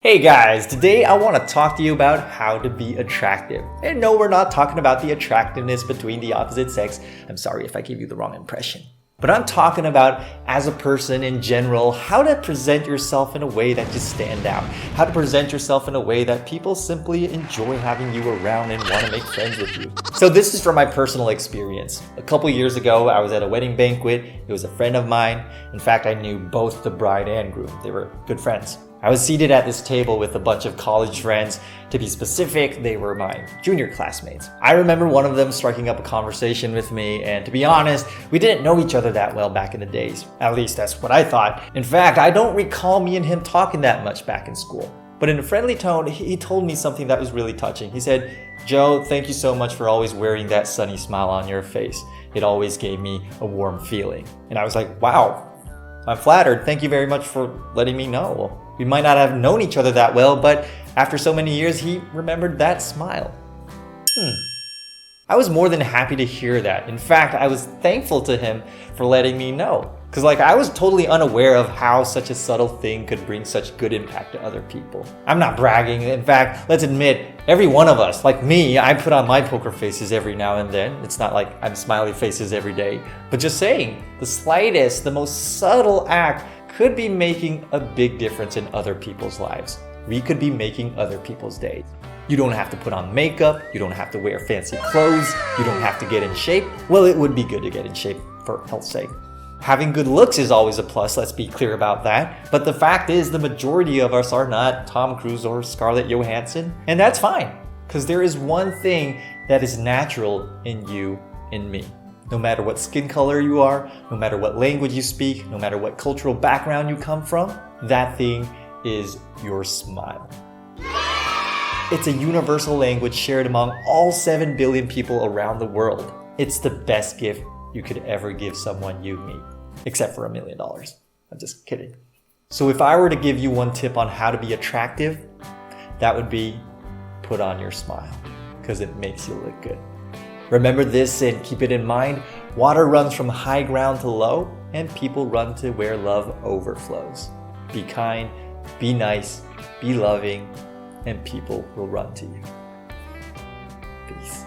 Hey guys, today I want to talk to you about how to be attractive. And no, we're not talking about the attractiveness between the opposite sex. I'm sorry if I gave you the wrong impression. But I'm talking about, as a person in general, how to present yourself in a way that you stand out. How to present yourself in a way that people simply enjoy having you around and want to make friends with you. So this is from my personal experience. A couple years ago, I was at a wedding banquet. It was a friend of mine. In fact, I knew both the bride and groom. They were good friends. I was seated at this table with a bunch of college friends. To be specific, they were my junior classmates. I remember one of them striking up a conversation with me, and to be honest, we didn't know each other that well back in the days. At least that's what I thought. In fact, I don't recall me and him talking that much back in school. But in a friendly tone, he told me something that was really touching. He said, "Joe, thank you so much for always wearing that sunny smile on your face. It always gave me a warm feeling." And I was like, wow, I'm flattered. Thank you very much for letting me know. We might not have known each other that well, but after so many years, he remembered that smile. I was more than happy to hear that. In fact, I was thankful to him for letting me know. Because I was totally unaware of how such a subtle thing could bring such good impact to other people. I'm not bragging. In fact, let's admit, every one of us, like me, I put on my poker faces every now and then. It's not like I'm smiley faces every day. But just saying, the slightest, the most subtle act could be making a big difference in other people's lives. We could be making other people's days. You don't have to put on makeup. You don't have to wear fancy clothes. You don't have to get in shape. Well, it would be good to get in shape for health's sake. Having good looks is always a plus, let's be clear about that. But the fact is, the majority of us are not Tom Cruise or Scarlett Johansson. And that's fine, because there is one thing that is natural in you and me. No matter what skin color you are, no matter what language you speak, no matter what cultural background you come from, that thing is your smile. It's a universal language shared among all 7 billion people around the world. It's the best gift you could ever give someone you meet, except for $1 million. I'm just kidding. So if I were to give you one tip on how to be attractive, that would be put on your smile, because it makes you look good. Remember this and keep it in mind. Water runs from high ground to low, and people run to where love overflows. Be kind, be nice, be loving, and people will run to you. Peace.